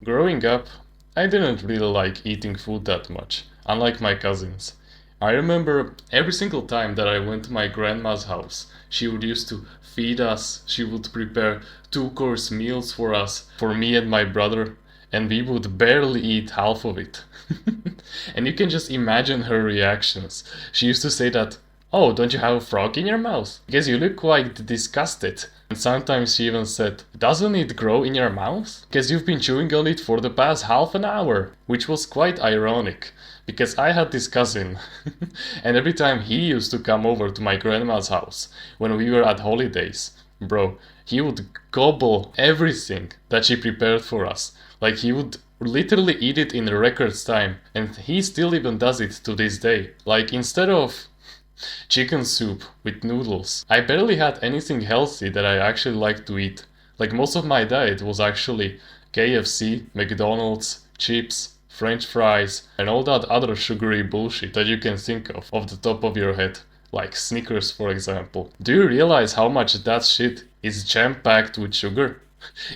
Growing up, I didn't really like eating food that much, unlike my cousins. I remember every single time that I went to my grandma's house, she would used to feed us, she would prepare two-course meals for us, for me and my brother, and we would barely eat half of it. And you can just imagine her reactions. She used to say that, "Oh, don't you have a frog in your mouth? Because you look quite disgusted." And sometimes she even said, "Doesn't it grow in your mouth? Because you've been chewing on it for the past half an hour." Which was quite ironic, because I had this cousin, and every time he used to come over to my grandma's house when we were at holidays, bro, he would gobble everything that she prepared for us. Like he would literally eat it in a record's time, and he still even does it to this day. Like instead of chicken soup with noodles, I barely had anything healthy that I actually like to eat. Like most of my diet was actually KFC, McDonald's, chips, French fries, and all that other sugary bullshit that you can think of off the top of your head, like Snickers for example. Do you realize how much that shit is jam-packed with sugar?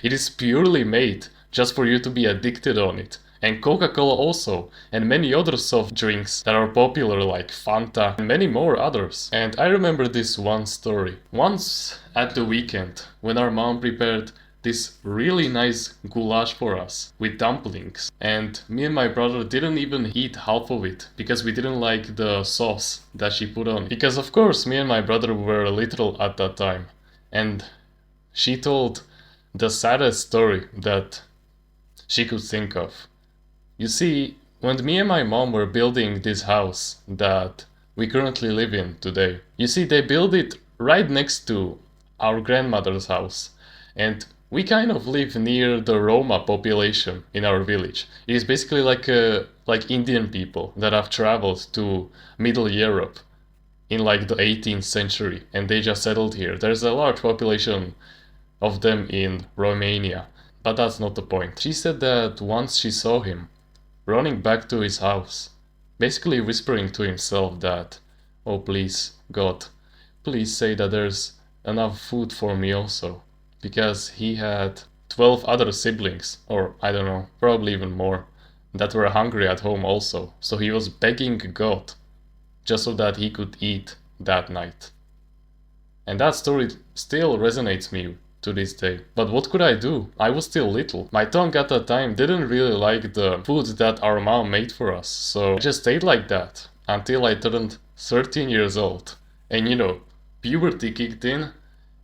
It is purely made just for you to be addicted on it. And Coca-Cola also, and many other soft drinks that are popular like Fanta and many more others. And I remember this one story. Once at the weekend, when our mom prepared this really nice goulash for us with dumplings, and me and my brother didn't even eat half of it because we didn't like the sauce that she put on it. Because of course me and my brother were little at that time, and she told the saddest story that she could think of. You see, when me and my mom were building this house that we currently live in today, you see, they built it right next to our grandmother's house. And we kind of live near the Roma population in our village. It is basically like Indian people that have traveled to Middle Europe in like the 18th century and they just settled here. There's a large population of them in Romania. But that's not the point. She said that once she saw him running back to his house, basically whispering to himself that, "Oh please, God, please say that there's enough food for me also." Because he had 12 other siblings, or I don't know, probably even more, that were hungry at home also. So he was begging God just so that he could eat that night. And that story still resonates me to this day. But what could I do? I was still little. My tongue at that time didn't really like the food that our mom made for us, so I just stayed like that until I turned 13 years old. And you know, puberty kicked in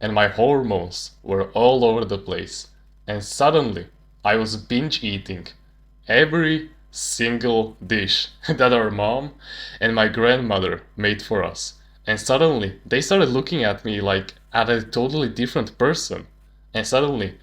and my hormones were all over the place. And suddenly I was binge eating every single dish that our mom and my grandmother made for us. And suddenly they started looking at me like at a totally different person. And suddenly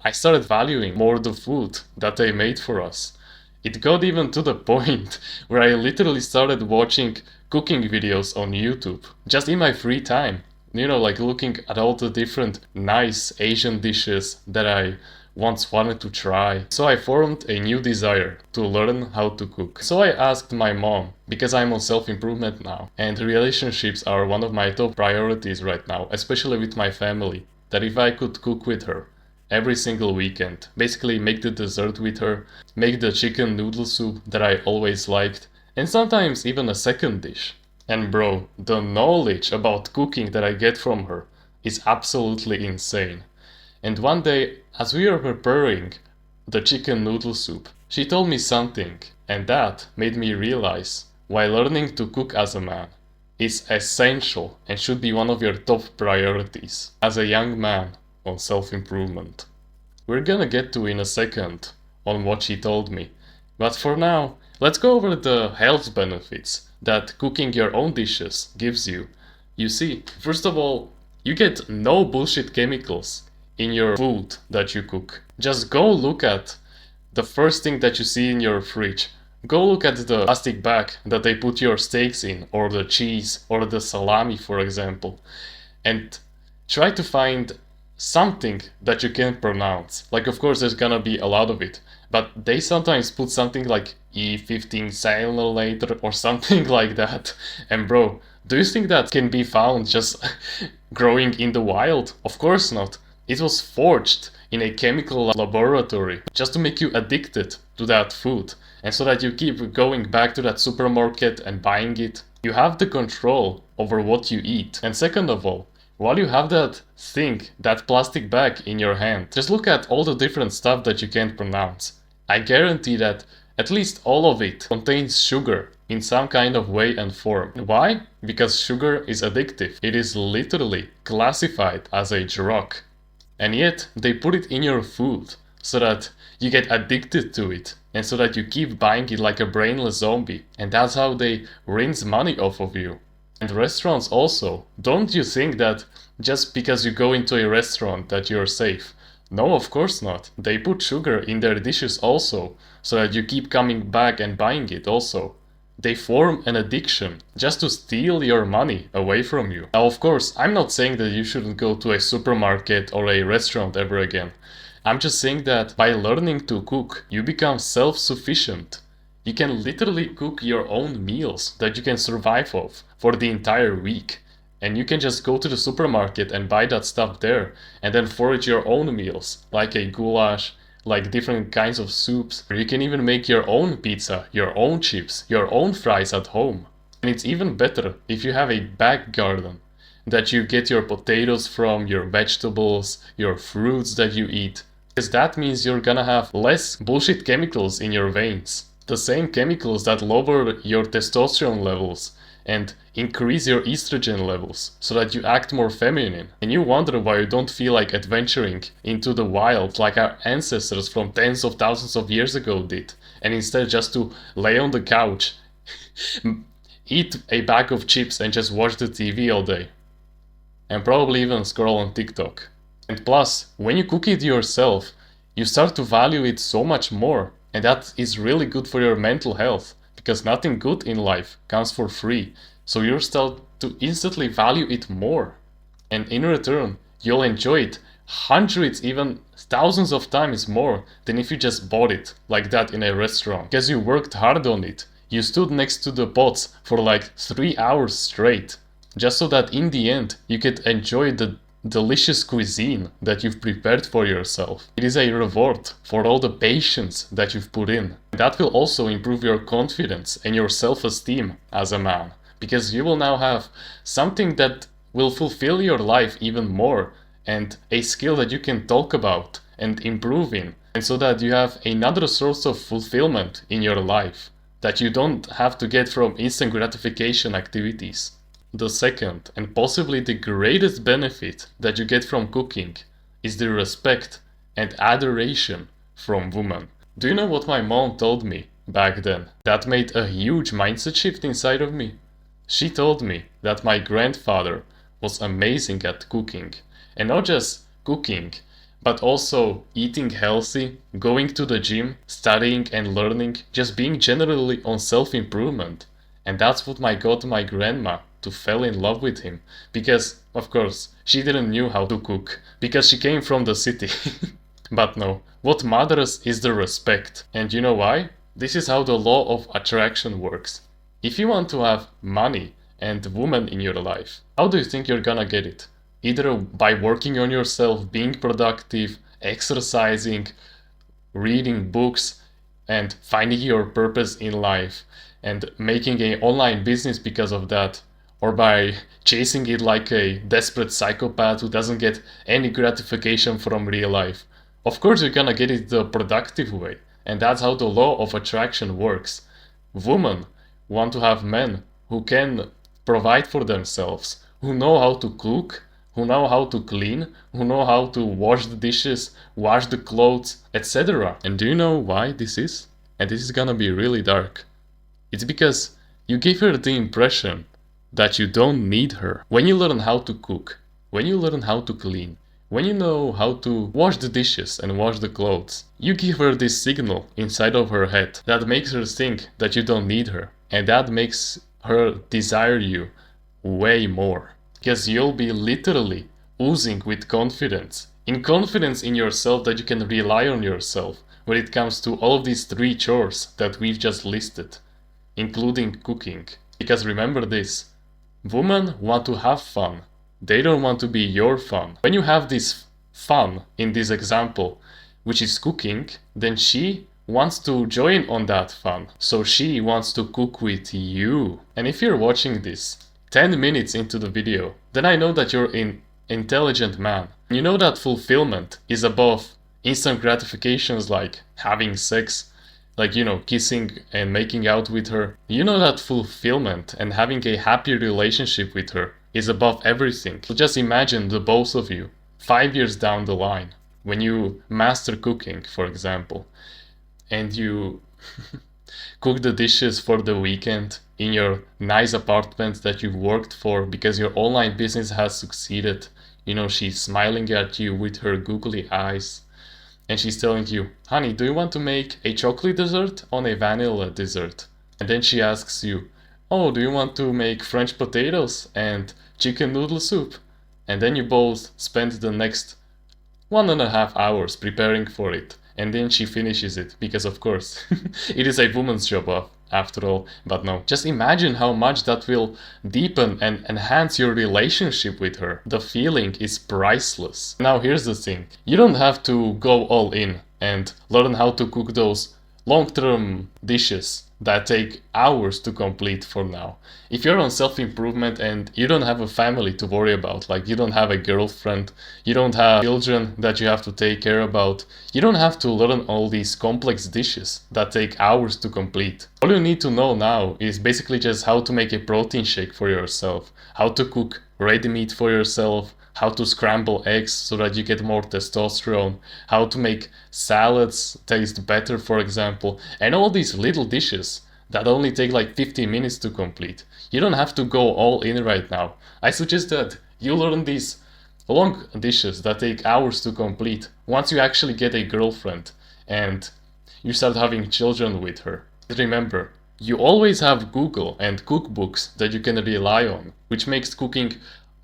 I started valuing more the food that they made for us. It got even to the point where I literally started watching cooking videos on YouTube, just in my free time. You know, like looking at all the different nice Asian dishes that I once wanted to try. So I formed a new desire to learn how to cook. So I asked my mom, because I'm on self-improvement now, and relationships are one of my top priorities right now, especially with my family, that if I could cook with her every single weekend, basically make the dessert with her, make the chicken noodle soup that I always liked, and sometimes even a second dish. And bro, the knowledge about cooking that I get from her is absolutely insane. And one day, as we were preparing the chicken noodle soup, she told me something, and that made me realize why learning to cook as a man is essential and should be one of your top priorities as a young man on self-improvement. We're gonna get to in a second on what she told me, but for now, let's go over the health benefits that cooking your own dishes gives you. You see, first of all, you get no bullshit chemicals in your food that you cook. Just go look at the first thing that you see in your fridge. Go look at the plastic bag that they put your steaks in, or the cheese, or the salami, for example, and try to find something that you can pronounce. Like, of course, there's gonna be a lot of it, but they sometimes put something like E15 cyanolator or something like that. And bro, do you think that can be found just growing in the wild? Of course not. It was forged in a chemical laboratory just to make you addicted to that food, and so that you keep going back to that supermarket and buying it. You have the control over what you eat. And second of all, while you have that thing, that plastic bag in your hand, just look at all the different stuff that you can't pronounce. I guarantee that at least all of it contains sugar in some kind of way and form. Why? Because sugar is addictive. It is literally classified as a drug. And yet they put it in your food so that you get addicted to it and so that you keep buying it like a brainless zombie. And that's how they rinse money off of you. And restaurants also. Don't you think that just because you go into a restaurant that you're safe? No, of course not. They put sugar in their dishes also, so that you keep coming back and buying it also. They form an addiction just to steal your money away from you. Now, of course, I'm not saying that you shouldn't go to a supermarket or a restaurant ever again. I'm just saying that by learning to cook, you become self-sufficient. You can literally cook your own meals that you can survive off for the entire week. And you can just go to the supermarket and buy that stuff there and then forage your own meals, like a goulash, like different kinds of soups. Or you can even make your own pizza, your own chips, your own fries at home. And it's even better if you have a back garden, that you get your potatoes from, your vegetables, your fruits that you eat. Because that means you're gonna have less bullshit chemicals in your veins. The same chemicals that lower your testosterone levels and increase your estrogen levels so that you act more feminine. And you wonder why you don't feel like adventuring into the wild like our ancestors from tens of thousands of years ago did, and instead just to lay on the couch, eat a bag of chips and just watch the TV all day. And probably even scroll on TikTok. And plus, when you cook it yourself, you start to value it so much more. And that is really good for your mental health, because nothing good in life comes for free. So you'll start to instantly value it more. And in return, you'll enjoy it hundreds, even thousands of times more than if you just bought it like that in a restaurant. Because you worked hard on it. You stood next to the pots for like 3 hours straight, just so that in the end you could enjoy the delicious cuisine that you've prepared for yourself. It is a reward for all the patience that you've put in. That will also improve your confidence and your self-esteem as a man, because you will now have something that will fulfill your life even more, and a skill that you can talk about and improve in, and so that you have another source of fulfillment in your life that you don't have to get from instant gratification activities. The second, and possibly the greatest benefit that you get from cooking, is the respect and adoration from women. Do you know what my mom told me back then? That made a huge mindset shift inside of me. She told me that my grandfather was amazing at cooking. And not just cooking, but also eating healthy, going to the gym, studying and learning, just being generally on self-improvement. And that's what got my grandma to fall in love with him, because of course she didn't knew how to cook because she came from the city. But no, what matters is the respect. And you know why? This is how the law of attraction works. If you want to have money and women in your life, how do you think you're gonna get it? Either by working on yourself, being productive, exercising, reading books, and finding your purpose in life, and making an online business because of that, or by chasing it like a desperate psychopath who doesn't get any gratification from real life. Of course you're gonna get it the productive way, and that's how the law of attraction works. Women want to have men who can provide for themselves, who know how to cook, who know how to clean, who know how to wash the dishes, wash the clothes, etc. And do you know why this is? And this is gonna be really dark. It's because you give her the impression that you don't need her. When you learn how to cook, when you learn how to clean, when you know how to wash the dishes and wash the clothes, you give her this signal inside of her head that makes her think that you don't need her. And that makes her desire you way more. Because you'll be literally oozing with confidence. Confidence in yourself that you can rely on yourself when it comes to all of these 3 chores that we've just listed, including cooking. Because remember this, women want to have fun. They don't want to be your fun. When you have this fun in this example, which is cooking, then she wants to join on that fun. So she wants to cook with you. And if you're watching this 10 minutes into the video, then I know that you're an intelligent man. You know that fulfillment is above instant gratifications like having sex, like, kissing and making out with her. You know that fulfillment and having a happy relationship with her is above everything. So just imagine the both of you 5 years down the line, when you master cooking, for example, and you cook the dishes for the weekend in your nice apartment that you've worked for because your online business has succeeded. She's smiling at you with her googly eyes. And she's telling you, honey, do you want to make a chocolate dessert or a vanilla dessert? And then she asks you, oh, do you want to make French potatoes and chicken noodle soup? And then you both spend the next 1.5 hours preparing for it. And then she finishes it, because of course, it is a woman's job after all. But no, just imagine how much that will deepen and enhance your relationship with her. The feeling is priceless. Now here's the thing, you don't have to go all in and learn how to cook those long-term dishes that take hours to complete for now. If you're on self-improvement and you don't have a family to worry about, like you don't have a girlfriend, you don't have children that you have to take care about, you don't have to learn all these complex dishes that take hours to complete. All you need to know now is basically just how to make a protein shake for yourself, how to cook ready meat for yourself, how to scramble eggs so that you get more testosterone, how to make salads taste better, for example, and all these little dishes that only take like 15 minutes to complete. You don't have to go all in right now. I suggest that you learn these long dishes that take hours to complete once you actually get a girlfriend and you start having children with her. Remember, you always have Google and cookbooks that you can rely on, which makes cooking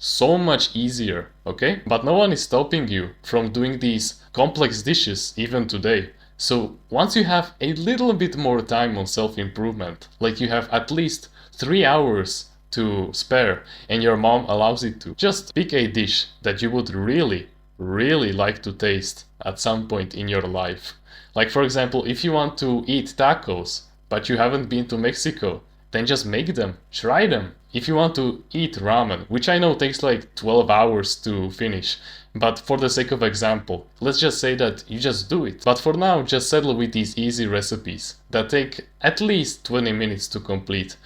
so much easier, okay? But no one is stopping you from doing these complex dishes even today. So once you have a little bit more time on self-improvement, like you have at least 3 hours to spare and your mom allows it to, just pick a dish that you would really like to taste at some point in your life. Like for example, if you want to eat tacos, but you haven't been to Mexico, then just make them, try them. If you want to eat ramen, which I know takes like 12 hours to finish, but for the sake of example, let's just say that you just do it. But for now, just settle with these easy recipes that take at least 20 minutes to complete,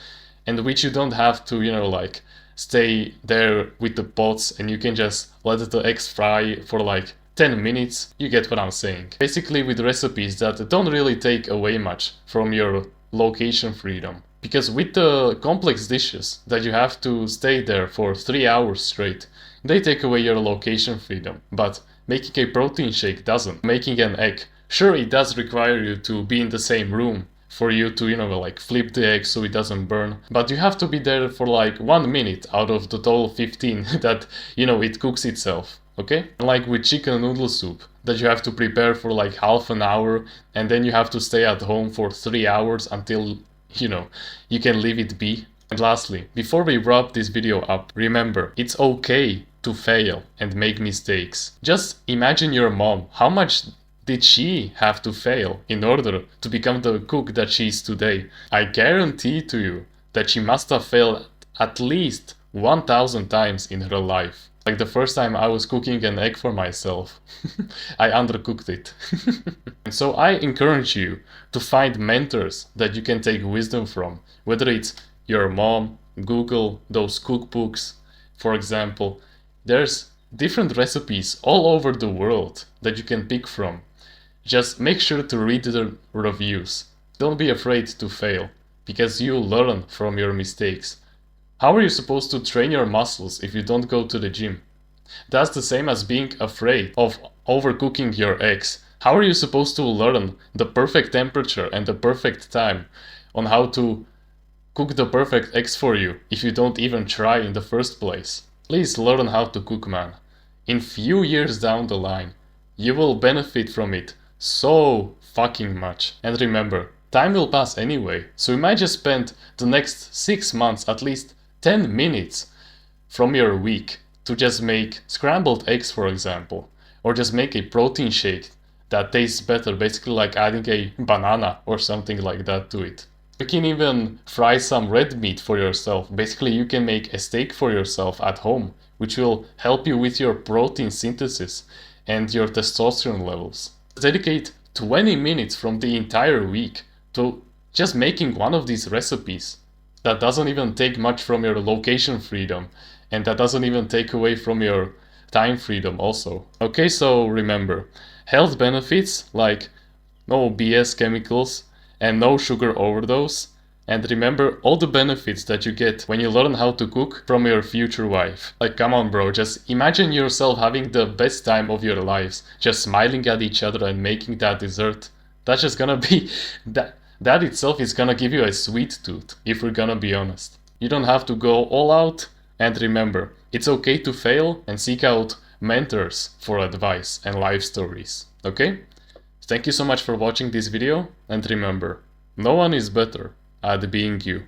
and which you don't have to, like stay there with the pots and you can just let the eggs fry for like 10 minutes. You get what I'm saying. Basically with recipes that don't really take away much from your location freedom. Because with the complex dishes that you have to stay there for 3 hours straight, they take away your location freedom. But making a protein shake doesn't. Making an egg, sure, it does require you to be in the same room for you to, like flip the egg so it doesn't burn. But you have to be there for like 1 minute out of the total 15 that, it cooks itself. Okay? Like with chicken noodle soup that you have to prepare for like half an hour and then you have to stay at home for 3 hours until you can leave it be. And lastly, before we wrap this video up, remember, it's okay to fail and make mistakes. Just imagine your mom. How much did she have to fail in order to become the cook that she is today? I guarantee to you that she must have failed at least 1,000 times in her life. Like the first time I was cooking an egg for myself, I undercooked it. And so I encourage you to find mentors that you can take wisdom from, whether it's your mom, Google, those cookbooks, for example. There's different recipes all over the world that you can pick from. Just make sure to read the reviews. Don't be afraid to fail, because you learn from your mistakes. How are you supposed to train your muscles if you don't go to the gym? That's the same as being afraid of overcooking your eggs. How are you supposed to learn the perfect temperature and the perfect time on how to cook the perfect eggs for you if you don't even try in the first place? Please learn how to cook, man. In few years down the line, you will benefit from it so fucking much. And remember, time will pass anyway, so you might just spend the next 6 months at least 10 minutes from your week to just make scrambled eggs, for example, or just make a protein shake that tastes better, basically like adding a banana or something like that to it. You can even fry some red meat for yourself. Basically, you can make a steak for yourself at home, which will help you with your protein synthesis and your testosterone levels. Dedicate 20 minutes from the entire week to just making one of these recipes. That doesn't even take much from your location freedom, and that doesn't even take away from your time freedom also. Okay, so remember, health benefits like no BS chemicals and no sugar overdose. And remember all the benefits that you get when you learn how to cook from your future wife. Like, come on, bro, just imagine yourself having the best time of your lives, just smiling at each other and making that dessert. That's just gonna be that itself is gonna give you a sweet tooth, if we're gonna be honest. You don't have to go all out, and remember, it's okay to fail and seek out mentors for advice and life stories, okay? Thank you so much for watching this video, and remember, no one is better at being you.